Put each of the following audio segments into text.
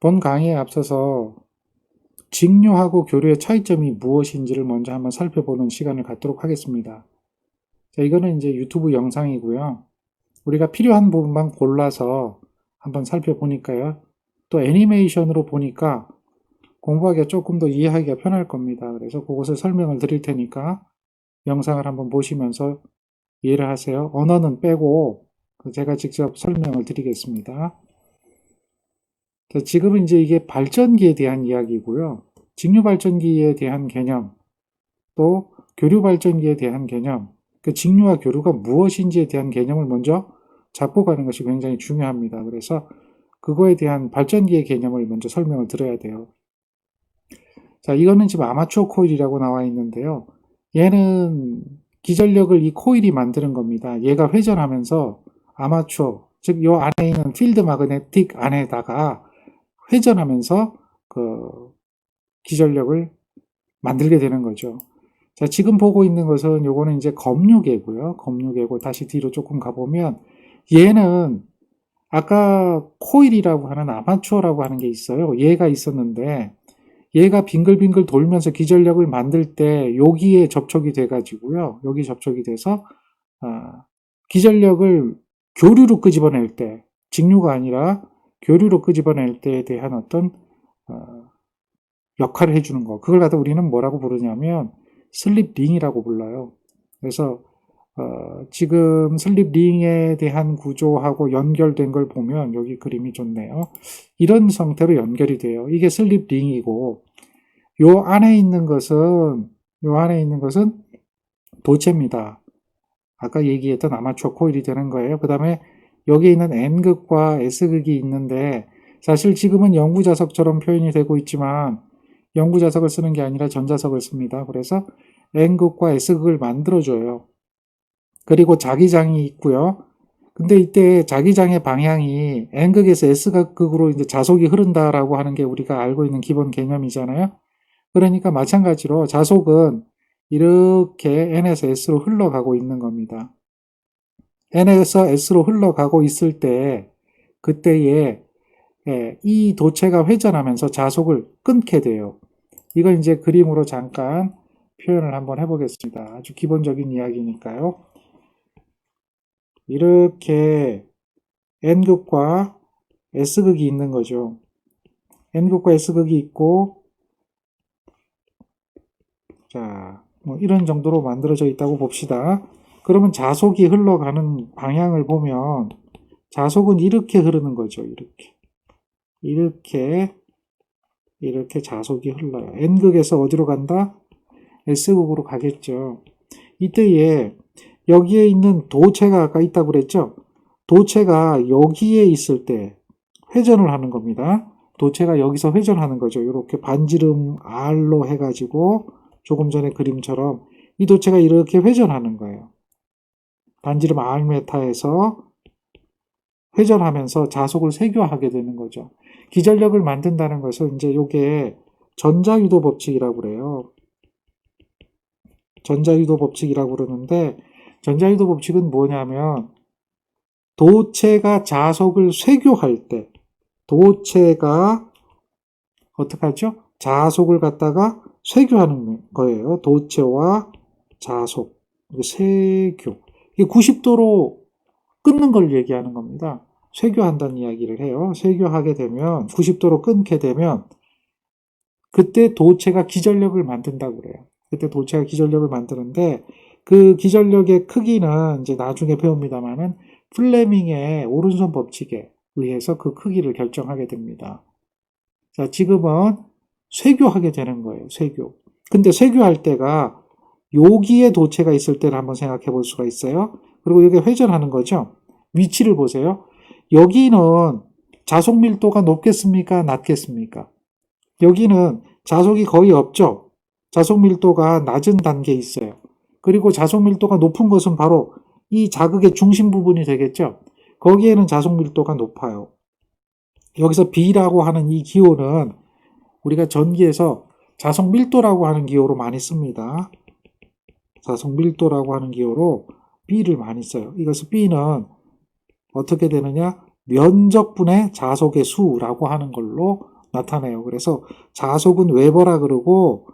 본 강의에 앞서서 직류하고 교류의 차이점이 무엇인지를 먼저 한번 살펴보는 시간을 갖도록 하겠습니다. 자, 이거는 이제 유튜브 영상이고요. 우리가 필요한 부분만 골라서 한번 살펴보니까요. 또 애니메이션으로 보니까 공부하기가 조금 더 이해하기가 편할 겁니다. 그래서 그것을 설명을 드릴 테니까 영상을 한번 보시면서 이해를 하세요. 언어는 빼고 제가 직접 설명을 드리겠습니다. 자, 지금은 이제 이게 발전기에 대한 이야기고요. 직류 발전기에 대한 개념, 또 교류 발전기에 대한 개념, 그 직류와 교류가 무엇인지에 대한 개념을 먼저 잡고 가는 것이 굉장히 중요합니다. 그래서 그거에 대한 발전기의 개념을 먼저 설명을 드려야 돼요. 자, 이거는 지금 아마추어 코일이라고 나와 있는데요. 얘는 기전력을 이 코일이 만드는 겁니다. 얘가 회전하면서 아마추어, 즉 요 안에 있는 필드 마그네틱 안에다가 회전하면서 그 기전력을 만들게 되는 거죠. 자, 지금 보고 있는 것은 요거는 이제 검류계고요. 검류계고 다시 뒤로 조금 가보면 얘는 아까 코일이라고 하는 아마추어라고 하는 게 있어요. 얘가 있었는데 얘가 빙글빙글 돌면서 기전력을 만들 때 여기에 접촉이 돼 가지고요. 여기 접촉이 돼서 기전력을 교류로 끄집어낼 때, 직류가 아니라 교류로 끄집어낼 때에 대한 어떤 역할을 해주는 거. 그걸 갖다 우리는 뭐라고 부르냐면 슬립링이라고 불러요. 그래서 지금 슬립링에 대한 구조하고 연결된 걸 보면 여기 그림이 좋네요. 이런 형태로 연결이 돼요. 이게 슬립링이고 요 안에 있는 것은 도체입니다. 아까 얘기했던 아마추어 코일이 되는 거예요. 그 다음에 여기에 있는 N극과 S극이 있는데 사실 지금은 영구자석처럼 표현이 되고 있지만 영구자석을 쓰는 게 아니라 전자석을 씁니다. 그래서 N극과 S극을 만들어줘요. 그리고 자기장이 있고요. 근데 이때 자기장의 방향이 N극에서 S극으로 이제 자속이 흐른다라고 하는 게 우리가 알고 있는 기본 개념이잖아요. 그러니까 마찬가지로 자속은 이렇게 N에서 S로 흘러가고 있는 겁니다. N에서 S로 흘러가고 있을 때 그때에 이 도체가 회전하면서 자속을 끊게 돼요. 이걸 이제 그림으로 잠깐 표현을 한번 해보겠습니다. 아주 기본적인 이야기니까요. 이렇게 N극과 S극이 있는 거죠. N극과 S극이 있고 자, 뭐 이런 정도로 만들어져 있다고 봅시다. 그러면 자속이 흘러가는 방향을 보면 자속은 이렇게 흐르는 거죠. 이렇게 자속이 흘러요. N극에서 어디로 간다? S극으로 가겠죠. 이때에 여기에 있는 도체가 아까 있다고 그랬죠? 도체가 여기에 있을 때 회전을 하는 겁니다. 도체가 여기서 회전하는 거죠. 이렇게 반지름 R로 해가지고 조금 전에 그림처럼 이 도체가 이렇게 회전하는 거예요. 반지름 R메타에서 회전하면서 자속을 세교하게 되는 거죠. 기전력을 만든다는 것은 이제 이게 전자유도 법칙이라고 그래요. 전자유도 법칙이라고 그러는데 전자유도 법칙은 뭐냐면 도체가 자속을 쇄교할 때 도체가 어떻게 하죠? 자속을 갖다가 쇄교하는 거예요. 도체와 자속, 쇄교. 이게 90도로 끊는 걸 얘기하는 겁니다. 쇄교한다는 이야기를 해요. 쇄교하게 되면 90도로 끊게 되면 그때 도체가 기전력을 만든다고 그래요. 그때 도체가 기전력을 만드는데 그 기전력의 크기는 이제 나중에 배웁니다만은 플레밍의 오른손 법칙에 의해서 그 크기를 결정하게 됩니다. 자, 지금은 쇄교하게 되는 거예요. 쇄교. 근데 쇄교할 때가 여기에 도체가 있을 때를 한번 생각해 볼 수가 있어요. 그리고 여기 회전하는 거죠. 위치를 보세요. 여기는 자속 밀도가 높겠습니까? 낮겠습니까? 여기는 자속이 거의 없죠. 자속 밀도가 낮은 단계에 있어요. 그리고 자속 밀도가 높은 것은 바로 이 자극의 중심 부분이 되겠죠. 거기에는 자속 밀도가 높아요. 여기서 B라고 하는 이 기호는 우리가 전기에서 자속 밀도라고 하는 기호로 많이 씁니다. 자속 밀도라고 하는 기호로 B를 많이 써요. 이것은 B는 어떻게 되느냐? 면적분의 자속의 수라고 하는 걸로 나타내요. 그래서 자속은 웨버라 그러고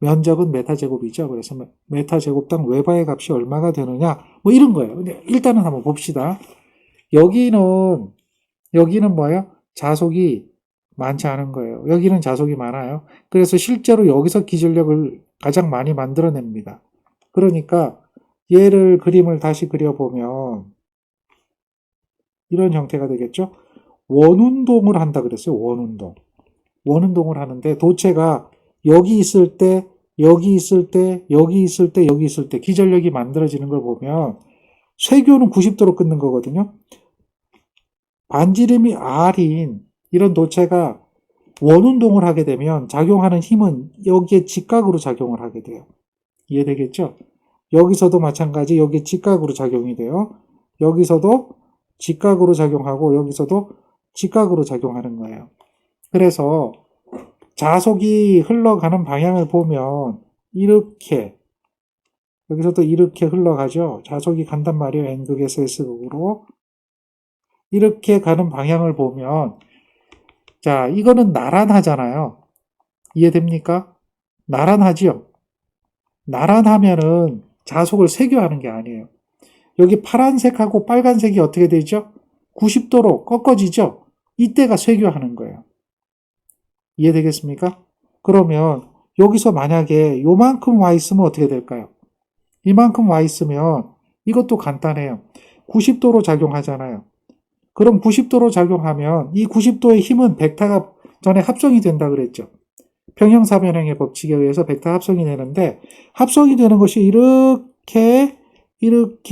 면적은 메타제곱이죠. 그래서 메타제곱당 웨버의 값이 얼마가 되느냐 뭐 이런 거예요. 근데 일단은 한번 봅시다. 여기는 뭐예요? 자속이 많지 않은 거예요. 여기는 자속이 많아요. 그래서 실제로 여기서 기술력을 가장 많이 만들어냅니다. 그러니까 얘를 그림을 다시 그려보면 이런 형태가 되겠죠. 원운동을 한다 그랬어요. 원운동. 원운동을 하는데 도체가 여기 있을 때, 여기 있을 때, 여기 있을 때, 여기 있을 때 기전력이 만들어지는 걸 보면 쇄교는 90도로 끊는 거거든요. 반지름이 R인 이런 도체가 원운동을 하게 되면 작용하는 힘은 여기에 직각으로 작용을 하게 돼요. 이해되겠죠? 여기서도 마찬가지 여기에 직각으로 작용이 돼요. 여기서도 직각으로 작용하고 여기서도 직각으로 작용하는 거예요. 그래서 자속이 흘러가는 방향을 보면 이렇게 여기서도 이렇게 흘러가죠. 자속이 간단 말이에요. N극에서 S극으로. 이렇게 가는 방향을 보면 자, 이거는 나란하잖아요. 이해됩니까? 나란하지요? 나란하면은 자속을 세교하는 게 아니에요. 여기 파란색하고 빨간색이 어떻게 되죠? 90도로 꺾어지죠? 이때가 쇄교하는 거예요. 이해되겠습니까? 그러면 여기서 만약에 요만큼 와 있으면 어떻게 될까요? 이만큼 와 있으면 이것도 간단해요. 90도로 작용하잖아요. 그럼 90도로 작용하면 이 90도의 힘은 벡터가 전에 합성이 된다 그랬죠. 평형사변형의 법칙에 의해서 벡터 합성이 되는데 합성이 되는 것이 이렇게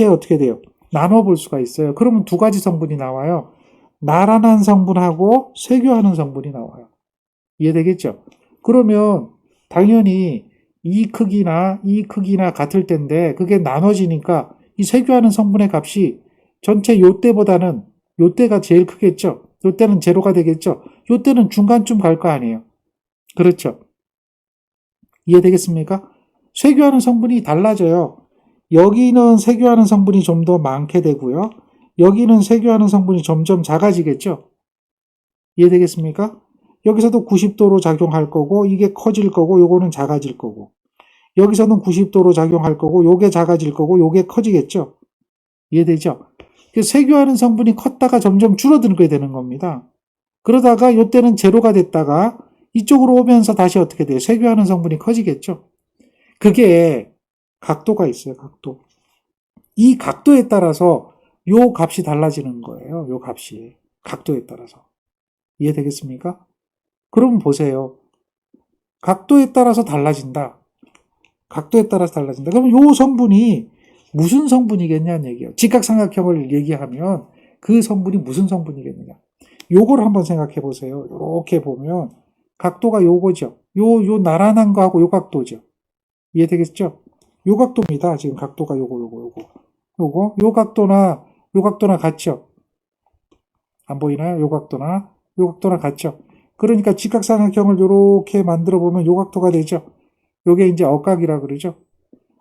어떻게 돼요? 나눠볼 수가 있어요. 그러면 두 가지 성분이 나와요. 나란한 성분하고 쇄교하는 성분이 나와요. 이해되겠죠? 그러면 당연히 이 크기나 같을 텐데 그게 나눠지니까 이 쇄교하는 성분의 값이 전체 요때보다는 요때가 제일 크겠죠? 요때는 제로가 되겠죠? 요때는 중간쯤 갈 거 아니에요? 그렇죠? 이해되겠습니까? 쇄교하는 성분이 달라져요. 여기는 쇄교하는 성분이 좀 더 많게 되고요. 여기는 쇄교하는 성분이 점점 작아지겠죠? 이해되겠습니까? 여기서도 90도로 작용할 거고 이게 커질 거고 요거는 작아질 거고 여기서는 90도로 작용할 거고 요게 작아질 거고 요게 커지겠죠? 이해되죠? 쇄교하는 성분이 컸다가 점점 줄어들게 되는 겁니다. 그러다가 요때는 제로가 됐다가 이쪽으로 오면서 다시 어떻게 돼요? 쇄교하는 성분이 커지겠죠? 그게 각도가 있어요. 각도. 이 각도에 따라서 요 값이 달라지는 거예요. 요 값이. 각도에 따라서. 이해되겠습니까? 그럼 보세요. 각도에 따라서 달라진다. 각도에 따라서 달라진다. 그럼 요 성분이 무슨 성분이겠냐는 얘기예요. 직각삼각형을 얘기하면 그 성분이 무슨 성분이겠느냐. 요걸 한번 생각해 보세요. 이렇게 보면 각도가 요거죠. 요 나란한 거하고 요 각도죠. 이해되겠죠? 요 각도입니다. 지금 각도가 요 각도나 같죠? 안 보이나요? 요 각도나 같죠? 그러니까 직각삼각형을 이렇게 만들어 보면 요 각도가 되죠. 요게 이제 억각이라 그러죠.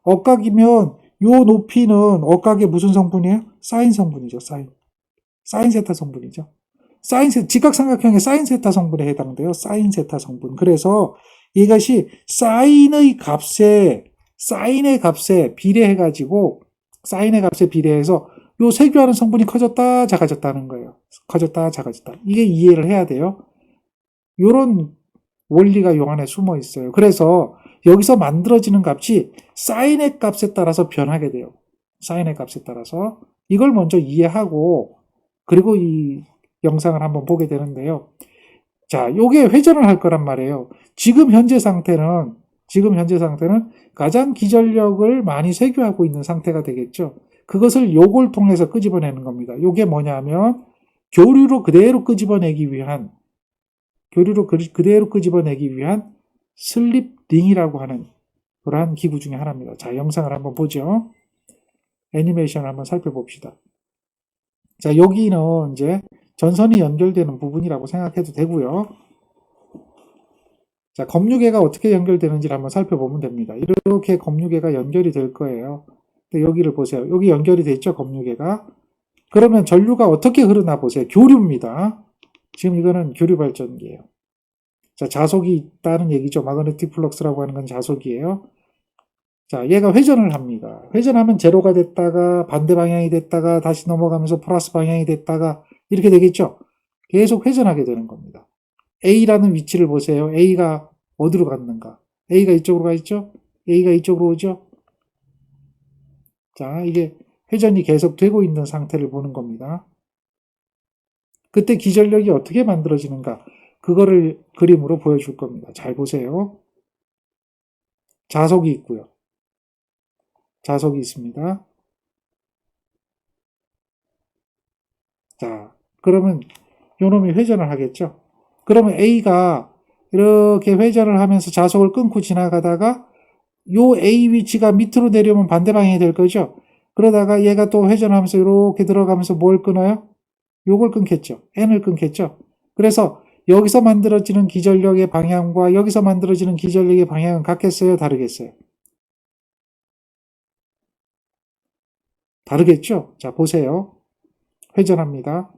억각이면 요 높이는 억각의 무슨 성분이에요? 사인 성분이죠. 사인 세타 성분이죠. 직각삼각형의 사인 세타 성분에 해당돼요. 사인 세타 성분. 그래서 이것이 사인의 값에 비례해가지고 사인의 값에 비례해서 요 쇄교하는 성분이 커졌다 작아졌다는 거예요. 커졌다 작아졌다. 이게 이해를 해야 돼요. 요런 원리가 요 안에 숨어 있어요. 그래서 여기서 만들어지는 값이 사인의 값에 따라서 변하게 돼요. 사인의 값에 따라서. 이걸 먼저 이해하고 그리고 이 영상을 한번 보게 되는데요. 자, 요게 회전을 할 거란 말이에요. 지금 현재 상태는 가장 기전력을 많이 쇄교하고 있는 상태가 되겠죠. 그것을 요걸 통해서 끄집어내는 겁니다. 요게 뭐냐면 교류로 그대로 끄집어내기 위한 슬립링이라고 하는 그러한 기구 중에 하나입니다. 자, 영상을 한번 보죠. 애니메이션을 한번 살펴봅시다. 자, 여기는 이제 전선이 연결되는 부분이라고 생각해도 되고요. 자, 검유계가 어떻게 연결되는지를 한번 살펴보면 됩니다. 이렇게 검유계가 연결이 될 거예요. 근데 여기를 보세요. 여기 연결이 돼 있죠, 검유계가. 그러면 전류가 어떻게 흐르나 보세요. 교류입니다. 지금 이거는 교류 발전기예요. 자, 자속이 있다는 얘기죠. 마그네틱 플럭스라고 하는 건 자속이에요. 자, 얘가 회전을 합니다. 회전하면 제로가 됐다가 반대 방향이 됐다가 다시 넘어가면서 플러스 방향이 됐다가 이렇게 되겠죠. 계속 회전하게 되는 겁니다. A라는 위치를 보세요. A가 어디로 갔는가? A가 이쪽으로 가 있죠? A가 이쪽으로 오죠? 자, 이게 회전이 계속 되고 있는 상태를 보는 겁니다. 그때 기전력이 어떻게 만들어지는가? 그거를 그림으로 보여줄 겁니다. 잘 보세요. 자속이 있고요. 자속이 있습니다. 자, 그러면 요놈이 회전을 하겠죠? 그러면 A가 이렇게 회전을 하면서 자속을 끊고 지나가다가 요 A 위치가 밑으로 내려오면 반대 방향이 될 거죠? 그러다가 얘가 또 회전하면서 이렇게 들어가면서 뭘 끊어요? 요걸 끊겠죠. N을 끊겠죠. 그래서 여기서 만들어지는 기전력의 방향과 여기서 만들어지는 기전력의 방향은 같겠어요? 다르겠어요? 다르겠죠? 자, 보세요. 회전합니다.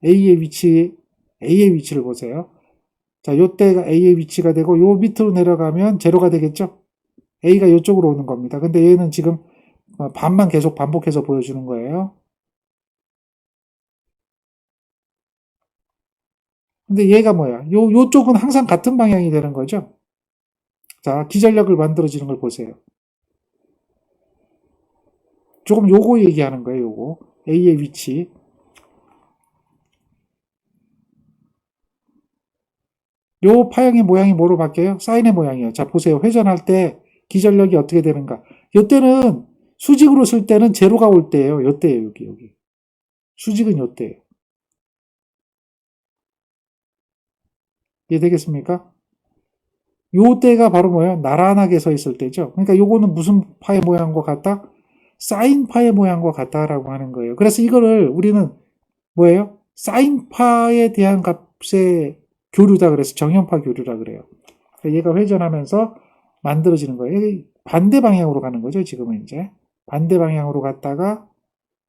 A의 위치를 보세요. 자, 요때가 A의 위치가 되고 요 밑으로 내려가면 제로가 되겠죠? A가 이쪽으로 오는 겁니다. 근데 얘는 지금 반만 계속 반복해서 보여주는 거예요. 근데 얘가 뭐야? 요쪽은 항상 같은 방향이 되는 거죠? 자, 기전력을 만들어지는 걸 보세요. 조금 요거 얘기하는 거예요, 요거. A의 위치. 요 파형의 모양이 뭐로 바뀌어요? 사인의 모양이에요. 자, 보세요. 회전할 때 기전력이 어떻게 되는가? 요때는 수직으로 쓸 때는 제로가 올 때예요. 요때예요, 여기. 수직은 요때예요. 이해되겠습니까? 요때가 바로 뭐예요? 나란하게 서 있을 때죠. 그러니까 요거는 무슨 파의 모양과 같다? 사인파의 모양과 같다라고 하는 거예요. 그래서 이거를 우리는 뭐예요? 사인파에 대한 값의 교류다 그래서 정형파 교류라 그래요. 그러니까 얘가 회전하면서 만들어지는 거예요. 반대 방향으로 가는 거죠. 지금은 이제 반대 방향으로 갔다가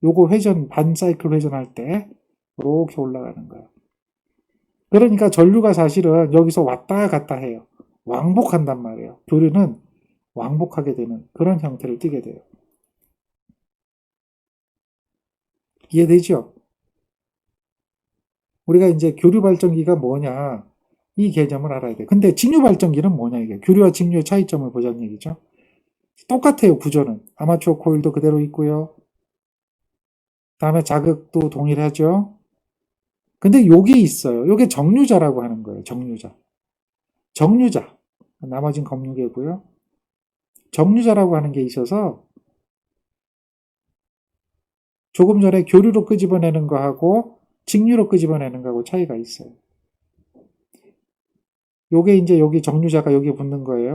요거 회전 반 사이클 회전할 때 이렇게 올라가는 거예요. 그러니까 전류가 사실은 여기서 왔다 갔다 해요. 왕복한단 말이에요. 교류는 왕복하게 되는 그런 형태를 띠게 돼요. 이해되죠? 우리가 이제 교류 발전기가 뭐냐 이 개념을 알아야 돼. 근데 직류 발전기는 뭐냐 이게 교류와 직류의 차이점을 보자는 얘기죠. 똑같아요 구조는. 아마추어 코일도 그대로 있고요. 다음에 자극도 동일하죠. 근데 요게 있어요. 요게 정류자라고 하는 거예요. 정류자. 정류자. 나머진 검유계고요. 정류자라고 하는 게 있어서 조금 전에 교류로 끄집어내는 거하고 직류로 끄집어내는 거하고 차이가 있어요. 요게 이제 여기 정류자가 여기 붙는 거예요.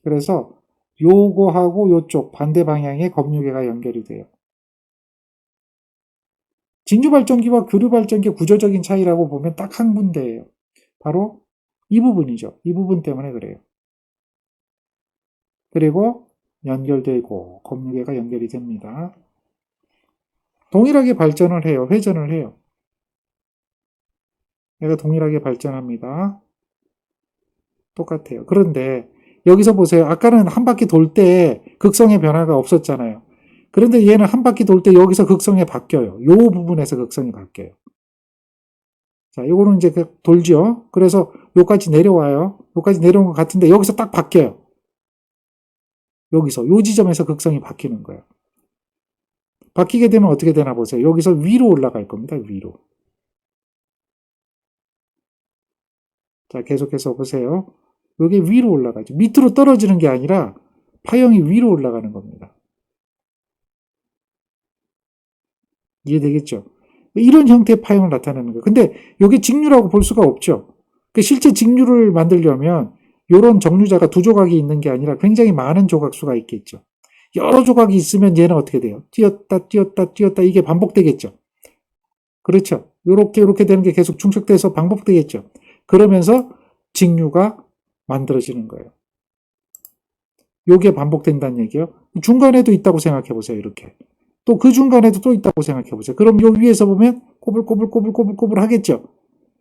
그래서 요거하고 요쪽 반대 방향에 검유계가 연결이 돼요. 직류발전기와 교류발전기의 구조적인 차이라고 보면 딱 한 군데예요. 바로 이 부분이죠. 이 부분 때문에 그래요. 그리고 연결되고 검유계가 연결이 됩니다. 동일하게 발전을 해요. 회전을 해요. 얘가 동일하게 발전합니다. 똑같아요. 그런데 여기서 보세요. 아까는 한 바퀴 돌 때 극성의 변화가 없었잖아요. 그런데 얘는 한 바퀴 돌 때 여기서 극성이 바뀌어요. 요 부분에서 극성이 바뀌어요. 자, 요거는 이제 돌죠. 그래서 요까지 내려와요. 요까지 내려온 것 같은데 여기서 딱 바뀌어요. 여기서 요 지점에서 극성이 바뀌는 거예요. 바뀌게 되면 어떻게 되나 보세요. 여기서 위로 올라갈 겁니다. 위로. 자, 계속해서 보세요. 여기 위로 올라가죠. 밑으로 떨어지는 게 아니라 파형이 위로 올라가는 겁니다. 이해되겠죠? 이런 형태의 파형을 나타내는 거예요. 근데 이게 직류라고 볼 수가 없죠. 실제 직류를 만들려면 이런 정류자가 두 조각이 있는 게 아니라 굉장히 많은 조각수가 있겠죠. 여러 조각이 있으면 얘는 어떻게 돼요? 뛰었다 이게 반복되겠죠. 그렇죠. 이렇게 되는 게 계속 중첩돼서 반복되겠죠. 그러면서 직류가 만들어지는 거예요. 요게 반복된다는 얘기예요. 중간에도 있다고 생각해 보세요. 이렇게. 또 그 중간에도 또 있다고 생각해 보세요. 그럼 요 위에서 보면 꼬불꼬불꼬불꼬불꼬불 하겠죠.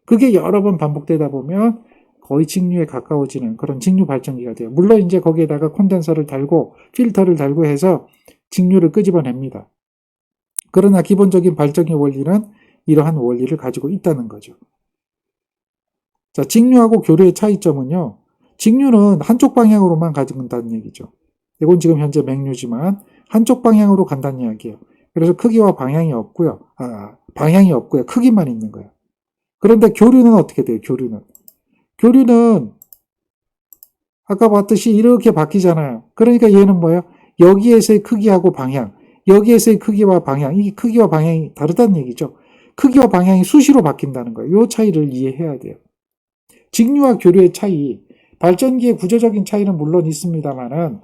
그게 여러 번 반복되다 보면 거의 직류에 가까워지는 그런 직류 발전기가 돼요. 물론 이제 거기에다가 콘덴서를 달고 필터를 달고 해서 직류를 끄집어냅니다. 그러나 기본적인 발전기 원리는 이러한 원리를 가지고 있다는 거죠. 자, 직류하고 교류의 차이점은요. 직류는 한쪽 방향으로만 가진다는 얘기죠. 이건 지금 현재 맹류지만 한쪽 방향으로 간다는 이야기예요. 그래서 크기와 방향이 없고요. 방향이 없고요. 크기만 있는 거예요. 그런데 교류는 어떻게 돼요? 교류는 아까 봤듯이 이렇게 바뀌잖아요. 그러니까 얘는 뭐예요? 여기에서의 크기하고 방향, 여기에서의 크기와 방향, 이 크기와 방향이 다르다는 얘기죠. 크기와 방향이 수시로 바뀐다는 거예요. 이 차이를 이해해야 돼요. 직류와 교류의 차이, 발전기의 구조적인 차이는 물론 있습니다만은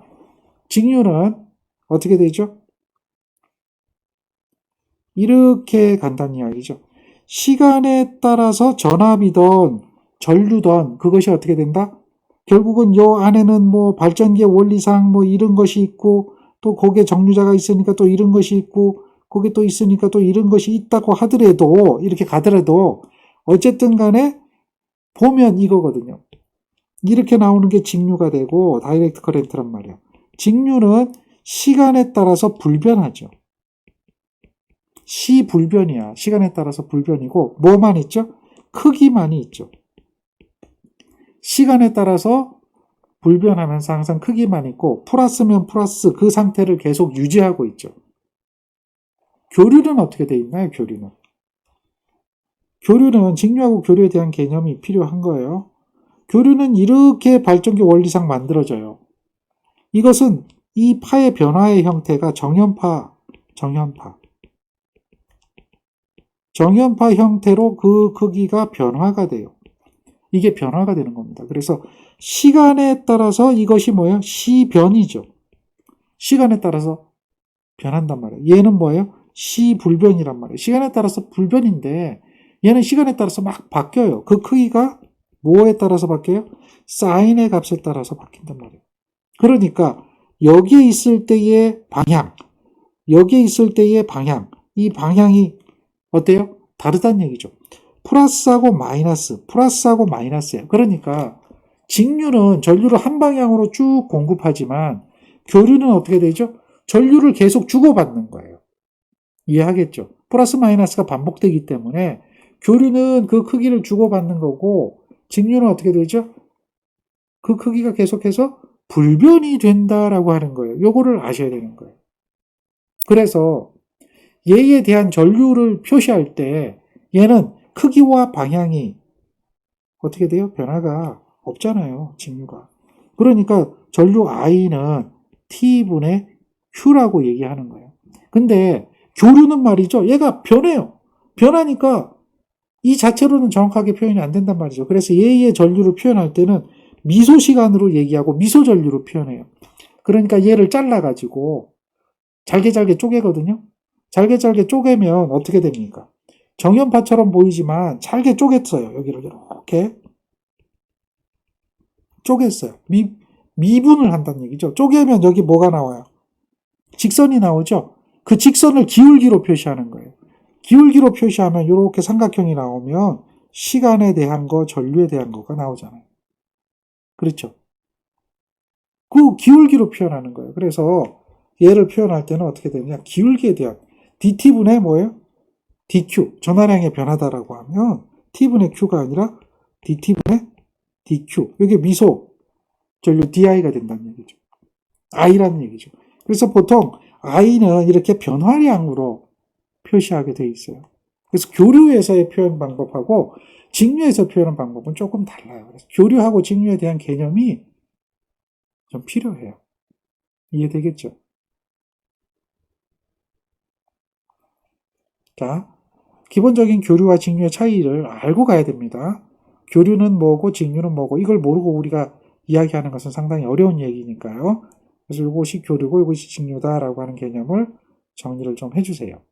직류는 어떻게 되죠? 이렇게 간다는 이야기죠. 시간에 따라서 전압이든 전류든 그것이 어떻게 된다? 결국은 요 안에는 뭐 발전기의 원리상 뭐 이런 것이 있고 또 거기에 정류자가 있으니까 또 이런 것이 있고 거기 또 있으니까 또 이런 것이 있다고 하더라도 이렇게 가더라도 어쨌든 간에 보면 이거거든요. 이렇게 나오는 게 직류가 되고 다이렉트 커렌트란 말이야. 직류는 시간에 따라서 불변하죠. 시불변이야. 시간에 따라서 불변이고 뭐만 있죠? 크기만이 있죠. 시간에 따라서 불변하면서 항상 크기만 있고 플러스면 플러스 그 상태를 계속 유지하고 있죠. 교류는 어떻게 돼 있나요? 교류는 직류하고 교류에 대한 개념이 필요한 거예요. 교류는 이렇게 발전기 원리상 만들어져요. 이것은 이 파의 변화의 형태가 정연파 형태로 그 크기가 변화가 돼요. 이게 변화가 되는 겁니다. 그래서 시간에 따라서 이것이 뭐예요? 시변이죠. 시간에 따라서 변한단 말이에요. 얘는 뭐예요? 시불변이란 말이에요. 시간에 따라서 불변인데 얘는 시간에 따라서 막 바뀌어요. 그 크기가 뭐에 따라서 바뀌어요? 사인의 값에 따라서 바뀐단 말이에요. 그러니까 여기에 있을 때의 방향, 이 방향이 어때요? 다르다는 얘기죠. 플러스하고 마이너스예요. 그러니까 직류는 전류를 한 방향으로 쭉 공급하지만 교류는 어떻게 되죠? 전류를 계속 주고받는 거예요. 이해하겠죠? 플러스 마이너스가 반복되기 때문에 교류는 그 크기를 주고받는 거고 직류는 어떻게 되죠? 그 크기가 계속해서 불변이 된다라고 하는 거예요. 요거를 아셔야 되는 거예요. 그래서 얘에 대한 전류를 표시할 때 얘는 크기와 방향이 어떻게 돼요? 변화가 없잖아요. 직류가. 그러니까 전류 I는 T분의 Q라고 얘기하는 거예요. 근데 교류는 말이죠. 얘가 변해요. 변하니까 이 자체로는 정확하게 표현이 안 된단 말이죠. 그래서 얘의 전류를 표현할 때는 미소 시간으로 얘기하고 미소 전류로 표현해요. 그러니까 얘를 잘라가지고 잘게 쪼개거든요. 잘게 쪼개면 어떻게 됩니까? 정연파처럼 보이지만 잘게 쪼갰어요. 여기를 이렇게 쪼갰어요. 미분을 한다는 얘기죠. 쪼개면 여기 뭐가 나와요? 직선이 나오죠. 그 직선을 기울기로 표시하는 거예요. 기울기로 표시하면 이렇게 삼각형이 나오면 시간에 대한 거, 전류에 대한 거가 나오잖아요. 그렇죠? 그 기울기로 표현하는 거예요. 그래서 얘를 표현할 때는 어떻게 되느냐? 기울기에 대한 dt분의 뭐예요? dq, 전하량의 변화다라고 하면 t분의 q가 아니라 dt분의 dq. 이게 미소 전류 di가 된다는 얘기죠. i라는 얘기죠. 그래서 보통 i는 이렇게 변화량으로 표시하게 돼 있어요. 그래서 교류에서의 표현 방법하고 직류에서 표현하는 방법은 조금 달라요. 그래서 교류하고 직류에 대한 개념이 좀 필요해요. 이해되겠죠? 자, 기본적인 교류와 직류의 차이를 알고 가야 됩니다. 교류는 뭐고 직류는 뭐고 이걸 모르고 우리가 이야기하는 것은 상당히 어려운 얘기니까요. 그래서 이것이 교류고 이것이 직류다라고 하는 개념을 정리를 좀 해주세요.